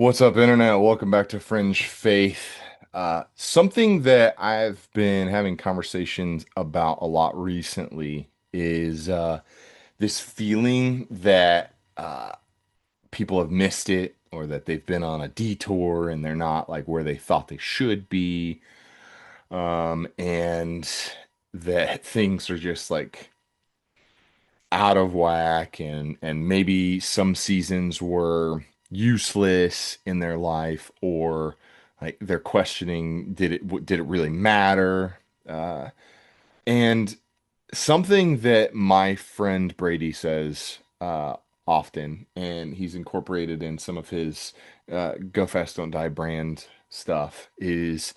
What's up, Internet? Welcome back to Fringe Faith. Something that I've been having conversations about a lot recently is this feeling that people have missed it or that they've been on a detour and they're not like where they thought they should be. And that things are just like out of whack and maybe some seasons were useless in their life or like they're questioning did it really matter and something that my friend Brady says often, and he's incorporated in some of his Go Fast Don't Die brand stuff, is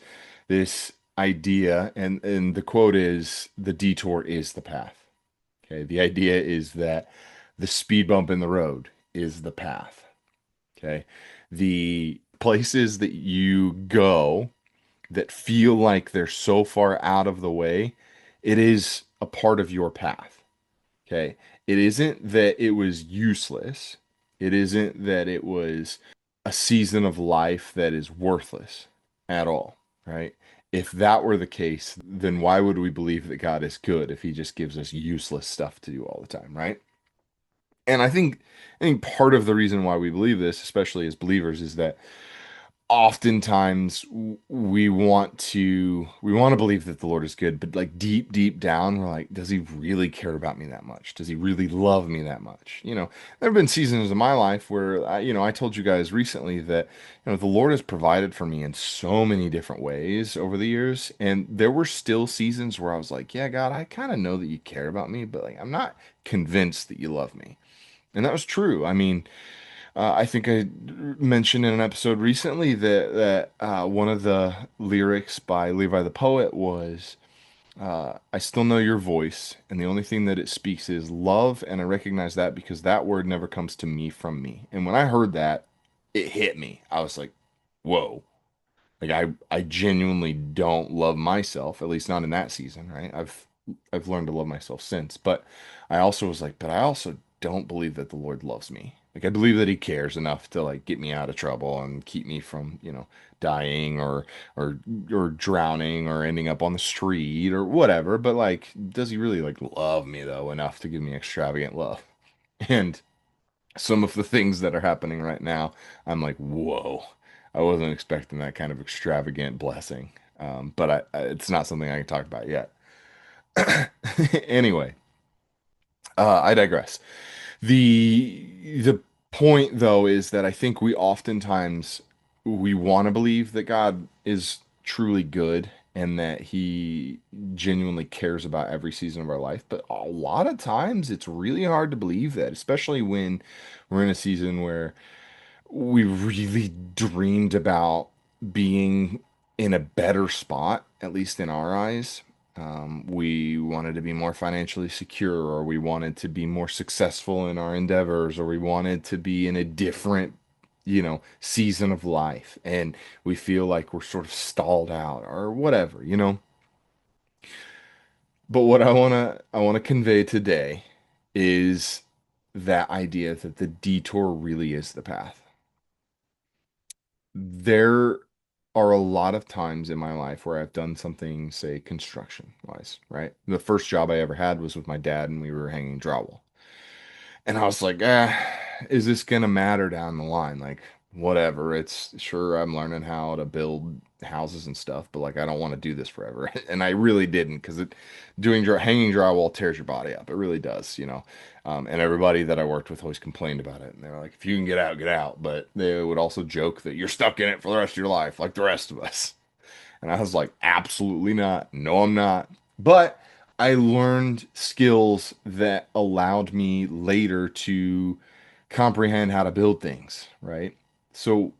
this idea, and the quote is, "The detour is the path." Okay, the idea is that the speed bump in the road is the path. Okay, the places that you go that feel like they're so far out of the way, it is a part of your path. Okay, it isn't that it was useless, it isn't that it was a season of life that is worthless at all, right? If that were the case, then why would we believe that God is good if he just gives us useless stuff to do all the time, right? And I think part of the reason why we believe this, especially as believers, is that oftentimes we want to believe that the Lord is good, but like deep down, we're like, does he really care about me that much? Does he really love me that much? There have been seasons in my life where I told you guys recently that the Lord has provided for me in so many different ways over the years, and there were still seasons where I was like, yeah, God, I kind of know that you care about me, but like I'm not convinced that you love me. And that was true. I mean, I think I mentioned in an episode recently that one of the lyrics by Levi the Poet was, "I still know your voice, and the only thing that it speaks is love, and I recognize that because that word never comes to me from me." And when I heard that, it hit me. I was like, "Whoa!" Like I genuinely don't love myself, at least not in that season, right? I've learned to love myself since, but I also was like, but I also don't believe that the Lord loves me. Like I believe that he cares enough to like get me out of trouble and keep me from, dying or or drowning or ending up on the street or whatever, but like does he really like love me though enough to give me extravagant love? And some of the things that are happening right now, I'm like, whoa, I wasn't expecting that kind of extravagant blessing. But it's not something I can talk about yet. Anyway, I digress. The point though is that I think we oftentimes we want to believe that God is truly good and that he genuinely cares about every season of our life, but a lot of times it's really hard to believe that, especially when we're in a season where we really dreamed about being in a better spot, at least in our eyes. We wanted to be more financially secure, or we wanted to be more successful in our endeavors, or we wanted to be in a different, season of life. And we feel like we're sort of stalled out or whatever. But what I wanna convey today is that idea that the detour really is the path. There are a lot of times in my life where I've done something, say, construction wise, right? The first job I ever had was with my dad, and we were hanging drywall. And I was like, is this gonna matter down the line? Like, whatever. It's sure I'm learning how to build houses and stuff, but like, I don't want to do this forever. And I really didn't because hanging drywall tears your body up. It really does. And everybody that I worked with always complained about it. And they were like, if you can get out, get out. But they would also joke that you're stuck in it for the rest of your life, like the rest of us. And I was like, absolutely not. No, I'm not. But I learned skills that allowed me later to comprehend how to build things, right? So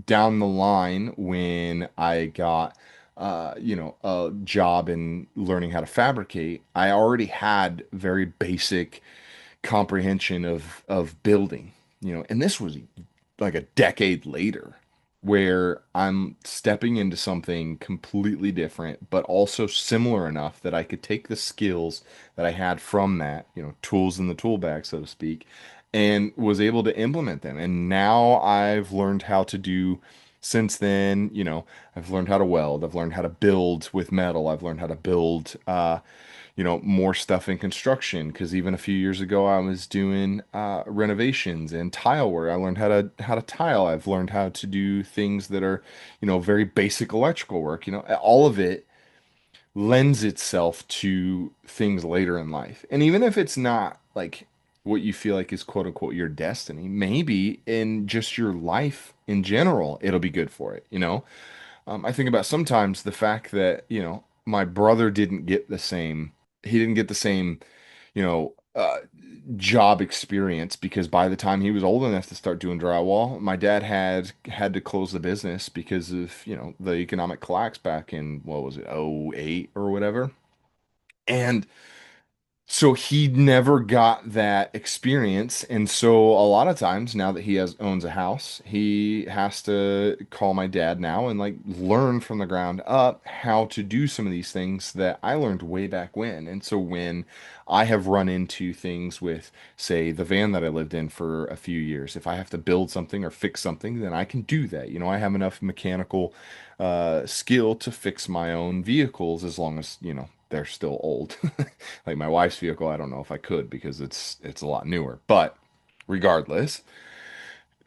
down the line, when I got, a job in learning how to fabricate, I already had very basic comprehension of building, and this was like a decade later where I'm stepping into something completely different, but also similar enough that I could take the skills that I had from that, tools in the tool bag, so to speak, and was able to implement them. And now I've learned how to do, since then, I've learned how to weld, I've learned how to build with metal, I've learned how to build, more stuff in construction. Because even a few years ago, I was doing renovations and tile work. I learned how to tile. I've learned how to do things that are, very basic electrical work. All of it lends itself to things later in life. And even if it's not like what you feel like is quote unquote your destiny, maybe in just your life in general, it'll be good for it. I think about sometimes the fact that, my brother he didn't get the same, you know, uh, job experience because by the time he was old enough to start doing drywall, my dad had to close the business because of, the economic collapse back in, what was it, '08 or whatever. And so he never got that experience, and so a lot of times now that he has owns a house, he has to call my dad now and like learn from the ground up how to do some of these things that I learned way back when. And so when I have run into things with, say, the van that I lived in for a few years, if I have to build something or fix something, then I can do that. I have enough mechanical skill to fix my own vehicles as long as, they're still old. Like my wife's vehicle, I don't know if I could because it's a lot newer. But regardless,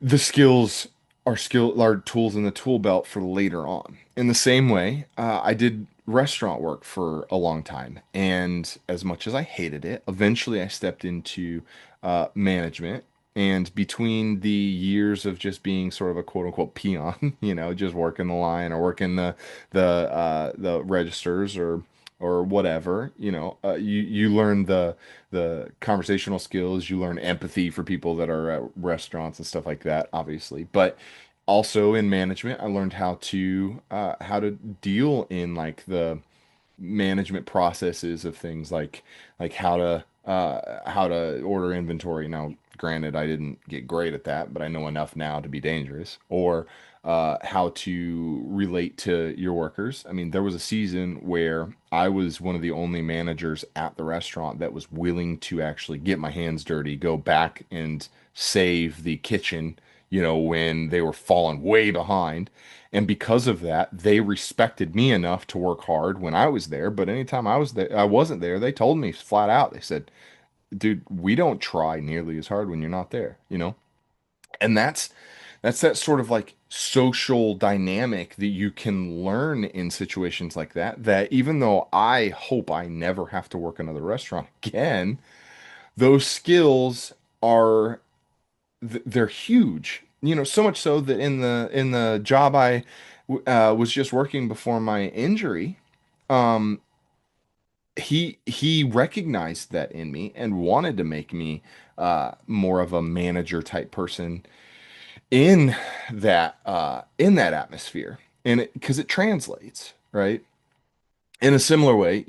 the skills are tools in the tool belt for later on. In the same way, I did restaurant work for a long time, and as much as I hated it, eventually I stepped into management. And between the years of just being sort of a quote unquote peon, just working the line or working the registers or whatever, you learn the conversational skills, you learn empathy for people that are at restaurants and stuff like that, obviously. But also in management, I learned how to deal in like the management processes of things like how to order inventory. Now, granted, I didn't get great at that, but I know enough now to be dangerous. Or how to relate to your workers. I mean, there was a season where I was one of the only managers at the restaurant that was willing to actually get my hands dirty, go back and save the kitchen, when they were falling way behind. And because of that, they respected me enough to work hard when I was there. But anytime I wasn't there, they told me flat out, they said, dude, we don't try nearly as hard when you're not there. And that's that sort of like social dynamic that you can learn in situations like that, that even though I hope I never have to work another restaurant again, those skills are they're huge. So much so that in the job I was just working before my injury, um, he recognized that in me and wanted to make me more of a manager type person in that atmosphere, and because it translates, right? In a similar way,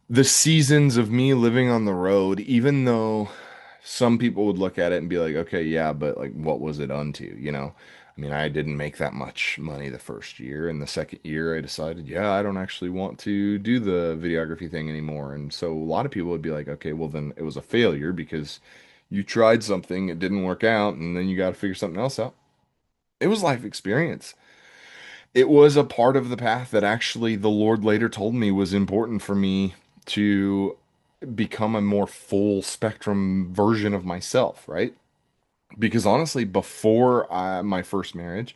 the seasons of me living on the road, even though some people would look at it and be like, okay, yeah, but like, what was it unto? I mean, I didn't make that much money the first year, and the second year I decided, yeah, I don't actually want to do the videography thing anymore. And so a lot of people would be like, okay, well, then it was a failure because you tried something, it didn't work out, and then you got to figure something else out. It was life experience. It was a part of the path that actually the Lord later told me was important for me to become a more full spectrum version of myself, right? Because honestly, before my first marriage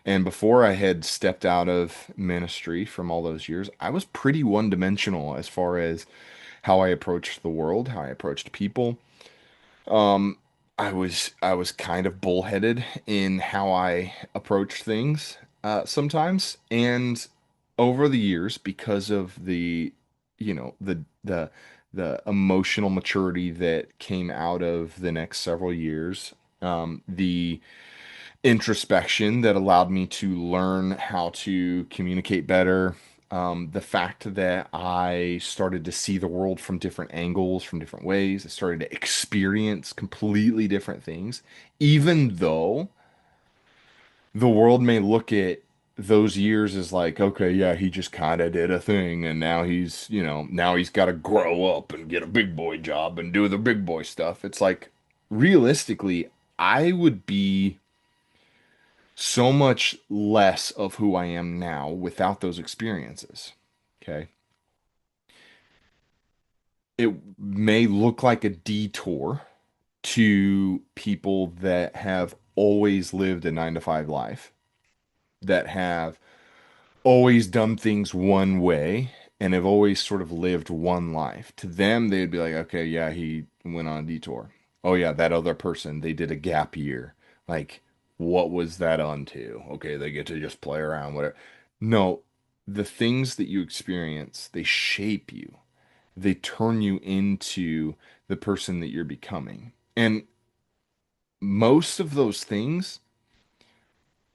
and before I had stepped out of ministry from all those years, I was pretty one-dimensional as far as how I approached the world, how I approached people. Um, I was kind of bullheaded in how I approached things sometimes, and over the years, because of the emotional maturity that came out of the next several years, the introspection that allowed me to learn how to communicate better. The fact that I started to see the world from different angles, from different ways. I started to experience completely different things, even though the world may look at those years as like, okay, yeah, he just kind of did a thing, and now he's got to grow up and get a big boy job and do the big boy stuff. It's like, realistically, I would be so much less of who I am now without those experiences. Okay. It may look like a detour to people that have always lived a 9 to 5 life, that have always done things one way and have always sort of lived one life. To them, they'd be like, okay, yeah, he went on a detour. Oh, yeah, that other person, they did a gap year. Like, what was that unto? Okay, they get to just play around, whatever. No, the things that you experience, they shape you, they turn you into the person that you're becoming. And most of those things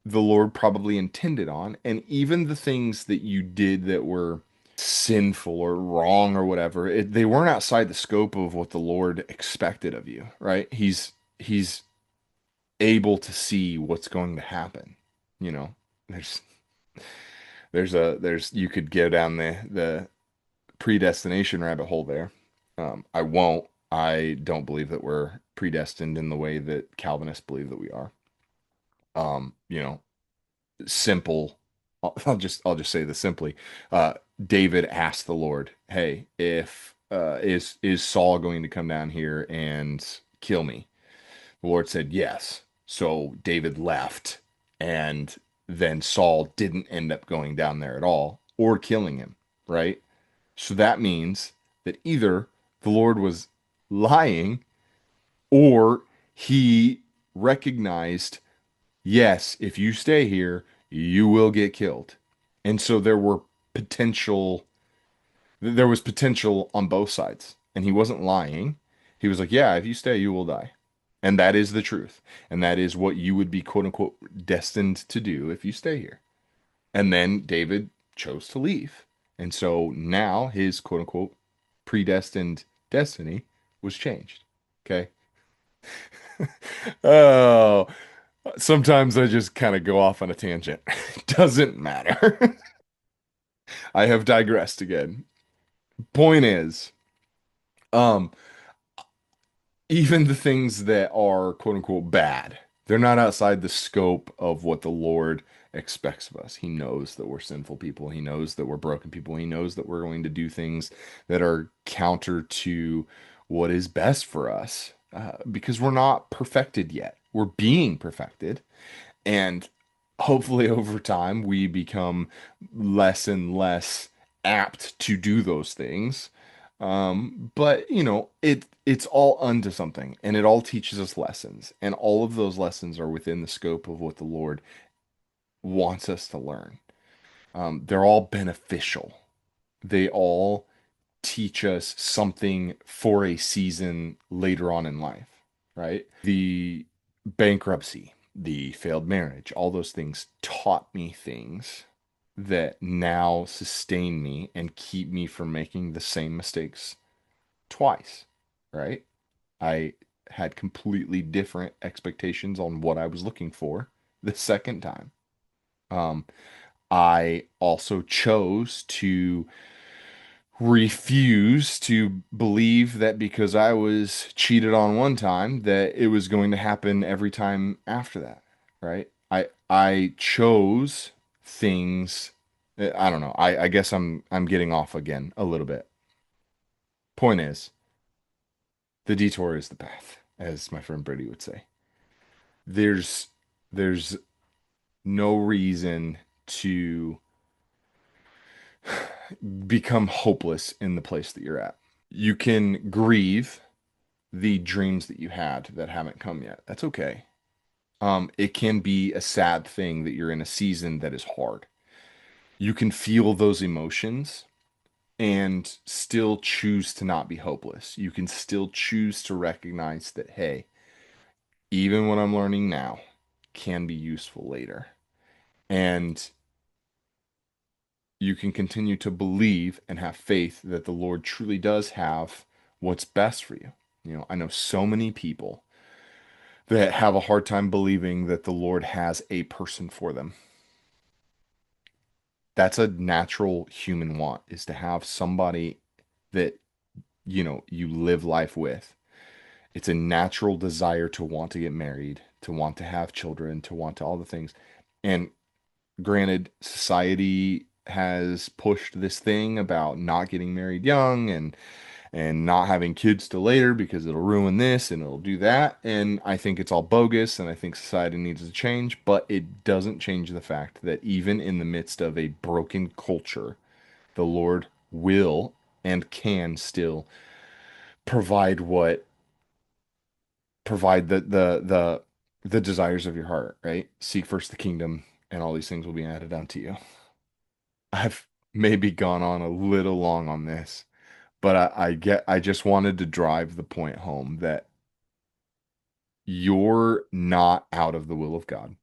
the Lord probably intended on, and even the things that you did that were sinful or wrong or whatever, they weren't outside the scope of what the Lord expected of you, right? He's able to see what's going to happen. You know, there's there's you could go down the predestination rabbit hole there. I won't. I don't believe that we're predestined in the way that Calvinists believe that we are. You know, simple. I'll just say this simply. Uh, David asked the Lord, "Hey, if is Saul going to come down here and kill me?" The Lord said, "Yes." So David left, and then Saul didn't end up going down there at all or killing him, right? So that means that either the Lord was lying or he recognized, yes, if you stay here, you will get killed. And so there was potential on both sides. And he wasn't lying. He was like, yeah, if you stay, you will die. And that is the truth. And that is what you would be quote unquote destined to do if you stay here. And then David chose to leave. And so now his quote unquote predestined destiny was changed. Okay. Oh, sometimes I just kind of go off on a tangent. Doesn't matter. I have digressed again. Point is, um, even the things that are quote unquote bad, they're not outside the scope of what the Lord expects of us. He knows that we're sinful people. He knows that we're broken people. He knows that we're going to do things that are counter to what is best for us, because we're not perfected yet. We're being perfected. And hopefully over time we become less and less apt to do those things. But it's all unto something and it all teaches us lessons. And all of those lessons are within the scope of what the Lord wants us to learn. They're all beneficial. They all teach us something for a season later on in life, right? The bankruptcy, the failed marriage, all those things taught me things that now sustain me and keep me from making the same mistakes twice, right? I had completely different expectations on what I was looking for the second time. Um, I also chose to refuse to believe that because I was cheated on one time that it was going to happen every time after that, right? I chose things. I don't know. I guess I'm getting off again a little bit. Point is, the detour is the path, as my friend Brady would say. There's there's no reason to become hopeless in the place that you're at. You can grieve the dreams that you had that haven't come yet. That's okay. It can be a sad thing that you're in a season that is hard. You can feel those emotions and still choose to not be hopeless. You can still choose to recognize that, hey, even what I'm learning now can be useful later. And you can continue to believe and have faith that the Lord truly does have what's best for you. I know so many people that have a hard time believing that the Lord has a person for them. That's a natural human want, is to have somebody that you live life with. It's a natural desire to want to get married, to want to have children, to want to all the things. And granted, society has pushed this thing about not getting married young and not having kids till later because it'll ruin this and it'll do that. And I think it's all bogus and I think society needs to change, but it doesn't change the fact that even in the midst of a broken culture, the Lord will and can still provide what provide the desires of your heart, right? Seek first the kingdom and all these things will be added unto you. I've maybe gone on a little long on this, but I just wanted to drive the point home that you're not out of the will of God,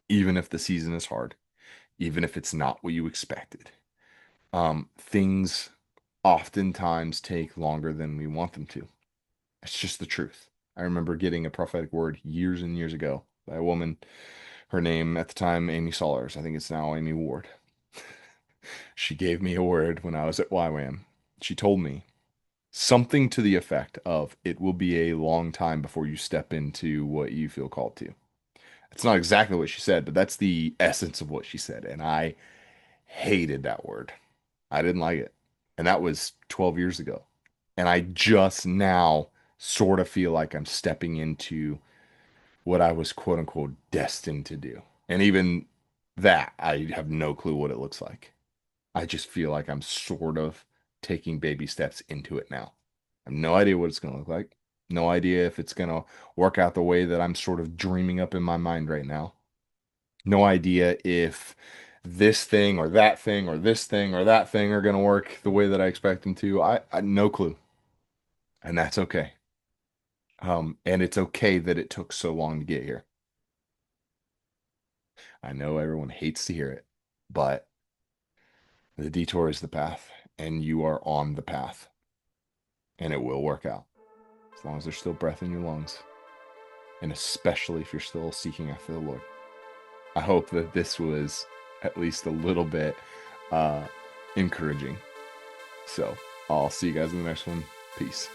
even if the season is hard, even if it's not what you expected. Things oftentimes take longer than we want them to. It's just the truth. I remember getting a prophetic word years and years ago by a woman. Her name at the time, Amy Sollers. I think it's now Amy Ward. She gave me a word when I was at YWAM. She told me something to the effect of, it will be a long time before you step into what you feel called to. It's not exactly what she said, but that's the essence of what she said. And I hated that word. I didn't like it. And that was 12 years ago. And I just now sort of feel like I'm stepping into what I was quote unquote destined to do. And even that, I have no clue what it looks like. I just feel like I'm sort of taking baby steps into it now. I have no idea what it's going to look like. No idea if it's going to work out the way that I'm sort of dreaming up in my mind right now. No idea if this thing or that thing or this thing or that thing are going to work the way that I expect them to. I no clue. And that's okay. And it's okay that it took so long to get here. I know everyone hates to hear it, but the detour is the path, and you are on the path, and it will work out as long as there's still breath in your lungs, and especially if you're still seeking after the Lord. I hope that this was at least a little bit uh, encouraging. So I'll see you guys in the next one. Peace.